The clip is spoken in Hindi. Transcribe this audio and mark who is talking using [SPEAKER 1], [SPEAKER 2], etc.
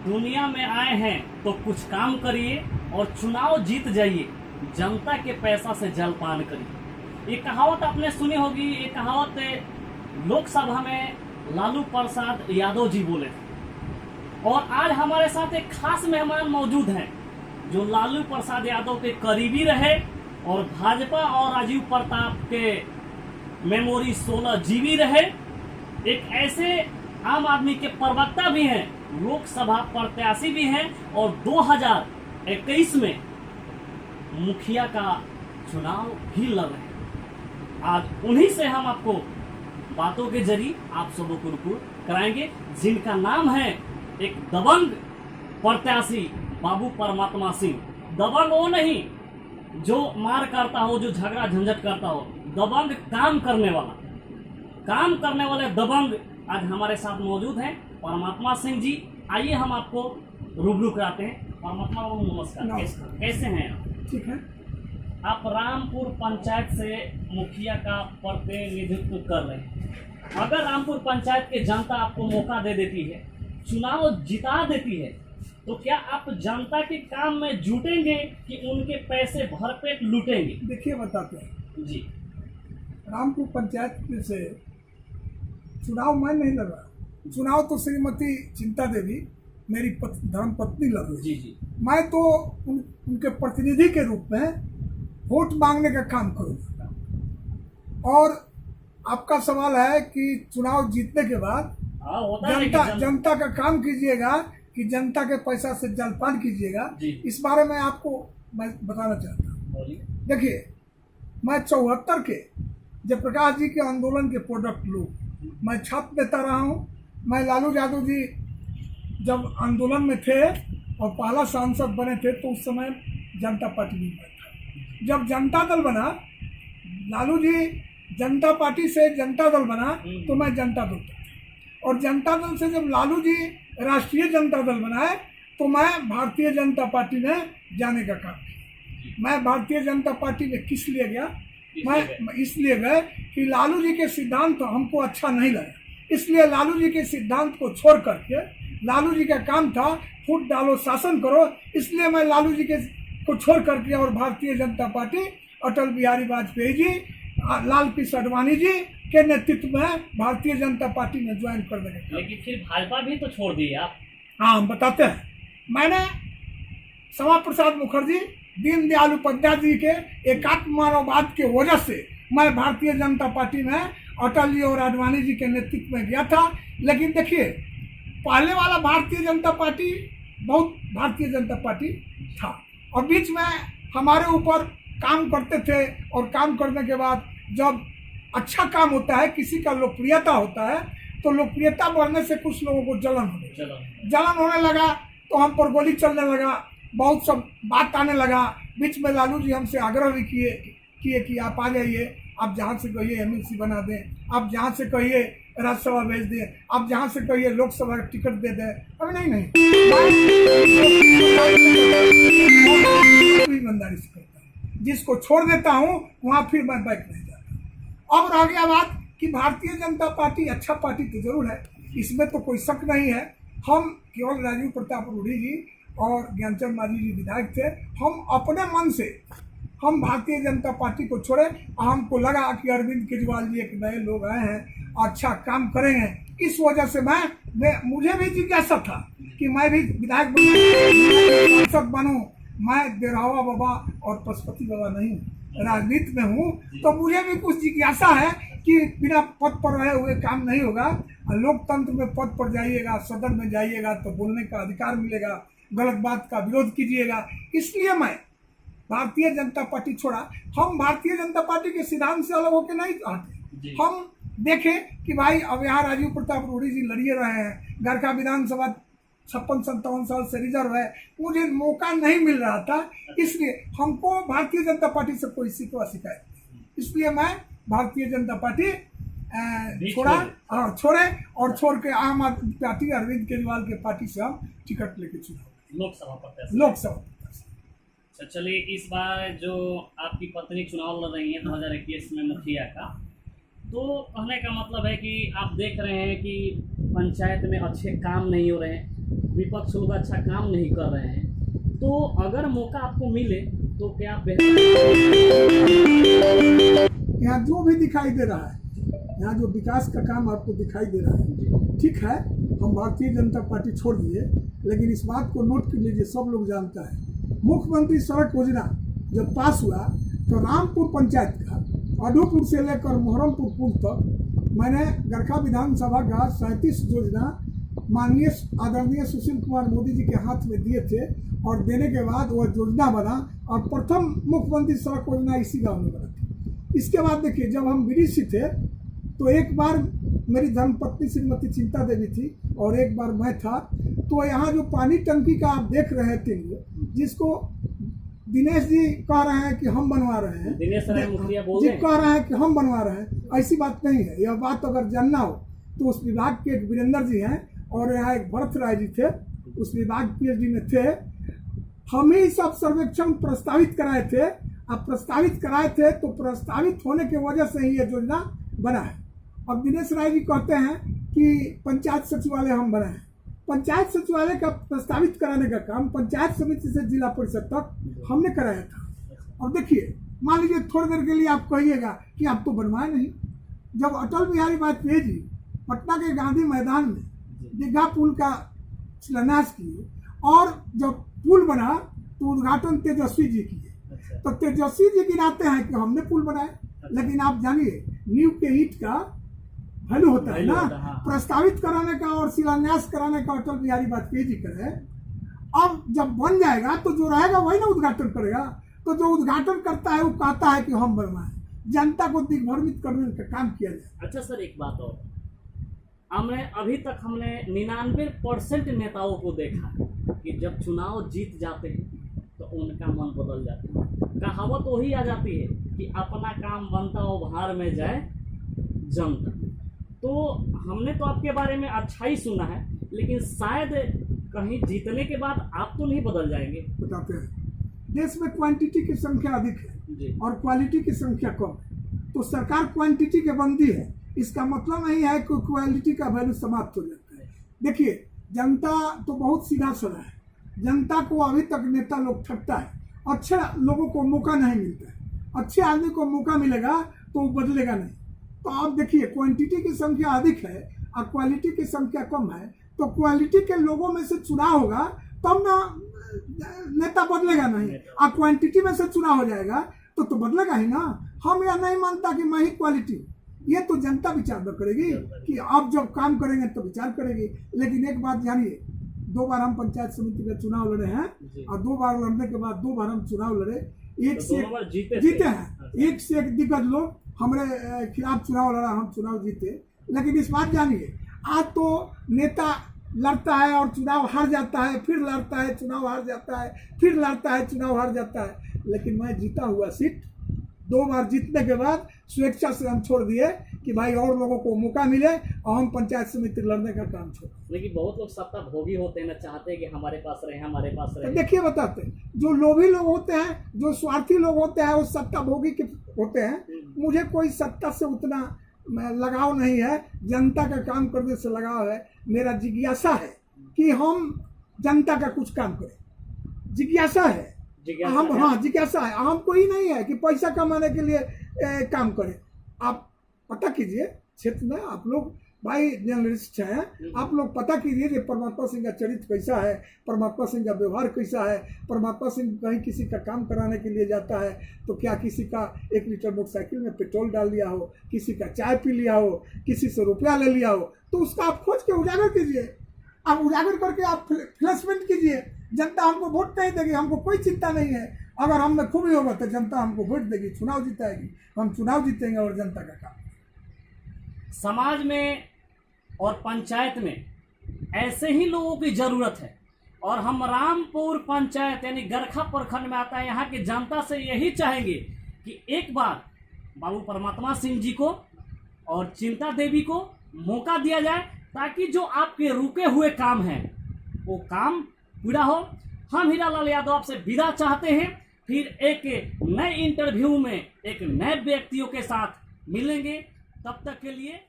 [SPEAKER 1] दुनिया में आए हैं तो कुछ काम करिए और चुनाव जीत जाइए, जनता के पैसा से जलपान करिए। ये कहावत आपने सुनी होगी। ये कहावत लोकसभा में लालू प्रसाद यादव जी बोले थे। और आज हमारे साथ एक खास मेहमान मौजूद हैं जो लालू प्रसाद यादव के करीबी रहे और भाजपा और राजीव प्रताप के मेमोरी 16 जीबी रहे। एक ऐसे आम आदमी के प्रवक्ता भी हैं, लोकसभा प्रत्याशी भी हैं और 2021 में मुखिया का चुनाव भी लड़ रहे हैं। आज उन्हीं से हम आपको बातों के जरिए आप सबों को रूबरू कराएंगे, जिनका नाम है एक दबंग प्रत्याशी बाबू परमात्मा सिंह। दबंग वो नहीं जो मार करता हो, जो झगड़ा झंझट करता हो, दबंग काम करने वाले दबंग आज हमारे साथ मौजूद हैं परमात्मा सिंह जी। आइए हम आपको रूबरू कराते हैं। परमात्मा बाबू नमस्कार, कैसे हैं आप?
[SPEAKER 2] ठीक है।
[SPEAKER 1] आप रामपुर पंचायत से मुखिया का प्रतिनिधित्व कर रहे हैं। अगर रामपुर पंचायत की जनता आपको मौका दे देती है, चुनाव जिता देती है, तो क्या आप जनता के काम में जुटेंगे कि उनके पैसे भरपेट लूटेंगे?
[SPEAKER 2] देखिए बताते हैं
[SPEAKER 1] जी।
[SPEAKER 2] रामपुर पंचायत से चुनाव मैं नहीं लड़ रहा। चुनाव तो श्रीमती चिंता देवी मेरी धर्म पत्नी लड़ रही।
[SPEAKER 1] जी जी।
[SPEAKER 2] मैं तो उनके प्रतिनिधि के रूप में वोट मांगने का काम करूँगा। और आपका सवाल है कि चुनाव जीतने के बाद जनता का काम कीजिएगा कि जनता के पैसा से जलपान कीजिएगा। इस बारे में आपको मैं बताना चाहता हूँ। देखिए, मैं 74 के जयप्रकाश जी के आंदोलन के प्रोडक्ट लोग, मैं छात्र नेता रहा हूँ। मैं लालू यादव जी जब आंदोलन में थे और पहला सांसद बने थे तो उस समय जनता पार्टी नहीं था। जब जनता दल बना, लालू जी जनता पार्टी से जनता दल बना तो मैं जनता दल था। और जनता दल से जब लालू जी राष्ट्रीय जनता दल बनाए तो मैं भारतीय जनता पार्टी में जाने का काम किया। मैं भारतीय जनता पार्टी में किस लिए गया? मैं इसलिए गए कि लालू जी के सिद्धांत हमको अच्छा नहीं लगा। इसलिए लालू जी के सिद्धांत को छोड़ करके, लालू जी का काम था फूट डालो शासन करो, इसलिए मैं लालू जी के को छोड़ करके और भारतीय जनता पार्टी अटल बिहारी वाजपेयी जी, लाल कृष्ण आडवाणी जी के नेतृत्व में भारतीय जनता पार्टी में ज्वाइन कर देंगे।
[SPEAKER 1] लेकिन फिर भाजपा भी तो छोड़ दी आप।
[SPEAKER 2] हाँ, हम बताते हैं। मैंने श्यामा प्रसाद मुखर्जी, दीनदयाल उपाध्याय जी के एकात्म मानववाद के वजह से मैं भारतीय जनता पार्टी में अटल जी और आडवाणी जी के नेतृत्व में गया था। लेकिन देखिए, पहले वाला भारतीय जनता पार्टी बहुत भारतीय जनता पार्टी था और बीच में हमारे ऊपर काम करते थे। और काम करने के बाद जब अच्छा काम होता है, किसी का लोकप्रियता होता है, तो लोकप्रियता बढ़ने से कुछ लोगों को जलन होने लगा, तो हम पर गोली चलने लगा, बहुत सब बात आने लगा। बीच में लालू जी हमसे आग्रह भी किए कि आप आ जाइए, आप जहाँ से कहिए एमएलसी बना दें, आप जहाँ से कहिए राज्यसभा भेज दें, आप जहाँ से कहिए लोकसभा का टिकट दे दें। अभी नहीं ईमानदारी से करता हूँ। जिसको छोड़ देता हूँ वहाँ फिर मैं बैक नहीं जाता। अब रह गया बात कि भारतीय जनता पार्टी अच्छा पार्टी तो जरूर है, इसमें तो कोई शक नहीं है। हम केवल राजीव प्रताप रूढ़ी जी और ज्ञानचंद मांझी जी विधायक थे। हम अपने मन से हम भारतीय जनता पार्टी को छोड़े। हमको लगा कि अरविंद केजरीवाल जी एक नए लोग आए हैं, अच्छा काम करेंगे। इस वजह से मुझे भी जिज्ञासा था कि मैं भी विधायक सांसद बनूं। मैं देरावा बाबा और पशुपति बाबा नहीं, राजनीति में हूँ, तो मुझे भी कुछ जिज्ञासा है कि बिना पद पर रहे हुए काम नहीं होगा। लोकतंत्र में पद पर जाइएगा, सदन में जाइएगा तो बोलने का अधिकार मिलेगा, गलत बात का विरोध कीजिएगा। इसलिए मैं भारतीय जनता पार्टी छोड़ा। हम भारतीय जनता पार्टी के सिद्धांत से अलग होकर नहीं चाहते। हम देखें कि भाई अब यहाँ राजीव प्रताप रूढ़ी जी लड़िए रहे हैं, गरखा विधानसभा 56-57 साल से रिजर्व है, मुझे मौका नहीं मिल रहा था। इसलिए हमको भारतीय जनता पार्टी से कोई शिकवा शिकायत नहीं, इसलिए मैं भारतीय जनता पार्टी छोड़े और छोड़ के आम आदमी पार्टी अरविंद केजरीवाल के पार्टी से हम टिकट लेके चुनाव लोकसभा।
[SPEAKER 1] अच्छा, चलिए, इस बार जो आपकी पत्नी चुनाव लड़ रही है 2021 में मुखिया का, तो कहने का मतलब है कि आप देख रहे हैं कि पंचायत में अच्छे काम नहीं हो रहे हैं, विपक्ष लोग अच्छा काम नहीं कर रहे हैं, तो अगर मौका आपको मिले तो क्या
[SPEAKER 2] यहाँ जो भी दिखाई दे रहा है, यहाँ जो विकास का काम आपको दिखाई दे रहा है, ठीक है, हम भारतीय जनता पार्टी छोड़ दिए, लेकिन इस बात को नोट कर लीजिए, सब लोग जानता है, मुख्यमंत्री सड़क योजना जब पास हुआ तो रामपुर पंचायत का अडूपुर से लेकर मोहरमपुर पुल तक मैंने गरखा विधानसभा का 37 योजना माननीय आदरणीय सुशील कुमार मोदी जी के हाथ में दिए थे, और देने के बाद वह योजना बना और प्रथम मुख्यमंत्री सड़क योजना इसी गांव में बना थी। इसके बाद देखिए, जब हम बीडीसी थे तो एक बार मेरी धर्मपत्नी श्रीमती चिंता देवी थी और एक बार मैं था, तो यहाँ जो पानी टंकी का आप देख रहे थे, जिसको दिनेश जी कह रहे हैं कि हम बनवा रहे हैं,
[SPEAKER 1] दिनेश राय मुखिया बोल रहे हैं,
[SPEAKER 2] कह रहे हैं कि हम बनवा रहे हैं, ऐसी बात नहीं है। यह बात अगर जानना हो तो उस विभाग के एक वीरेंद्र जी हैं और यहाँ एक भरत राय जी थे, उस विभाग पीएचडी में थे, हम ही सब सर्वेक्षण प्रस्तावित कराए थे। अब प्रस्तावित कराए थे तो प्रस्तावित होने की वजह से ही ये योजना बना है। अब दिनेश राय जी कहते हैं कि पंचायत सचिवालय हम बनाए, पंचायत सचिवालय का प्रस्तावित कराने का काम पंचायत समिति से जिला परिषद तक हमने कराया था। और देखिए, मान लीजिए थोड़ी देर के लिए आप कहिएगा कि आप तो बनवाए नहीं। जब अटल बिहारी वाजपेयी जी पटना के गांधी मैदान में दीघा पुल का शिलान्यास किए और जब पुल बना तो उद्घाटन तेजस्वी जी किए, तो तेजस्वी जी गिनाते हैं कि हमने पुल बनाए, लेकिन आप जानिए नींव के ईंट का वैल्यू होता है ना, प्रस्तावित कराने का और शिलान्यास कराने का अटल बिहारी वाजपेयी जी करे। अब जब बन जाएगा तो जो रहेगा वही ना उद्घाटन करेगा, तो जो उद्घाटन करता है वो कहता है कि हम बनवाए, जनता को दिग्भ्रमित करने का काम किया जाए।
[SPEAKER 1] अच्छा सर, एक बात और, अभी तक हमने 99% नेताओं को देखा कि जब चुनाव जीत जाते हैं तो उनका मन बदल जाता है। कहावत वही आ जाती है कि अपना काम बनता हो भार में जाए जनता। तो हमने तो आपके बारे में अच्छा ही सुना है, लेकिन शायद कहीं जीतने के बाद आप तो नहीं बदल जाएंगे।
[SPEAKER 2] बताते हैं, देश में क्वांटिटी की संख्या अधिक है और क्वालिटी की संख्या कम है, तो सरकार क्वांटिटी के बंदी है, इसका मतलब नहीं है कि क्वालिटी का वैल्यू समाप्त हो जाता है। देखिए, जनता तो बहुत सीधा साधा है, जनता को अभी तक नेता लोग ठगता है, अच्छे लोगों को मौका नहीं मिलता है, अच्छे आदमी को मौका मिलेगा तो वो बदलेगा नहीं। तो आप देखिए, क्वांटिटी की संख्या अधिक है और क्वालिटी की संख्या कम है, तो क्वालिटी के लोगों में से चुनाव होगा तब ना नेता बदलेगा नहीं, और क्वांटिटी में से चुनाव हो जाएगा तो बदलेगा ही ना। हम यह नहीं मानता कि मैं ही क्वालिटी, ये तो जनता विचार न करेगी कि आप जब काम करेंगे तो विचार करेगी। लेकिन एक बात जानिए, 2 बार हम पंचायत समिति का चुनाव लड़े हैं और 2 बार लड़ने के बाद 2 बार हम चुनाव लड़े, एक से एक जीते हैं, एक से एक दिग्गज लोग हमारे खिलाफ चुनाव लड़ा, हम चुनाव जीते। लेकिन इस बात जानिए, आज तो नेता लड़ता है और चुनाव हार जाता है, फिर लड़ता है चुनाव हार जाता है, फिर लड़ता है चुनाव हार जाता है। लेकिन मैं जीता हुआ सीट 2 बार जीतने के बाद स्वेच्छा से हम छोड़ दिए कि भाई और लोगों को मौका मिले और हम पंचायत समिति लड़ने का काम छोड़।
[SPEAKER 1] लेकिन बहुत लोग सत्ता भोगी होते हैं ना, चाहते हैं कि हमारे पास रहे, हमारे पास रहे।
[SPEAKER 2] देखिए, बताते हैं, जो लोभी लोग होते हैं, जो स्वार्थी लोग होते हैं, वो सत्ता भोगी के होते हैं। मुझे कोई सत्ता से उतना लगाव नहीं है, जनता का काम करने से लगाव है। मेरा जिज्ञासा है कि हम जनता का कुछ काम करें, जिज्ञासा है हम, हाँ जिज्ञासा है, हमको ही नहीं है कि पैसा कमाने के लिए काम करें। आप पता कीजिए, क्षेत्र में आप लोग भाई जर्नलिस्ट हैं, आप लोग पता कीजिए कि परमात्मा सिंह का चरित्र कैसा है, परमात्मा सिंह का व्यवहार कैसा है। परमात्मा सिंह कहीं किसी का काम कराने के लिए जाता है तो क्या किसी का 1 लीटर मोटरसाइकिल में पेट्रोल डाल दिया हो, किसी का चाय पी लिया हो, किसी से रुपया ले लिया हो, तो उसका आप खोज के उजागर कीजिए, आप उजागर करके आप फ्लैशमेंट कीजिए। जनता हमको वोट नहीं देगी, हमको कोई चिंता नहीं है। अगर हम में खूबी होगा तो जनता हमको वोट देगी, चुनाव जिताएगी, हम चुनाव जीतेंगे और जनता का काम।
[SPEAKER 1] समाज में और पंचायत में ऐसे ही लोगों की जरूरत है, और हम रामपुर पंचायत यानी गरखा प्रखंड में आता है, यहाँ की जनता से यही चाहेंगे कि एक बार बाबू परमात्मा सिंह जी को और चिंता देवी को मौका दिया जाए, ताकि जो आपके रुके हुए काम हैं वो काम पूरा हो। हम हीरालाल यादव आपसे विदा चाहते हैं, फिर एक नए इंटरव्यू में एक नए व्यक्तियों के साथ मिलेंगे। तब तक के लिए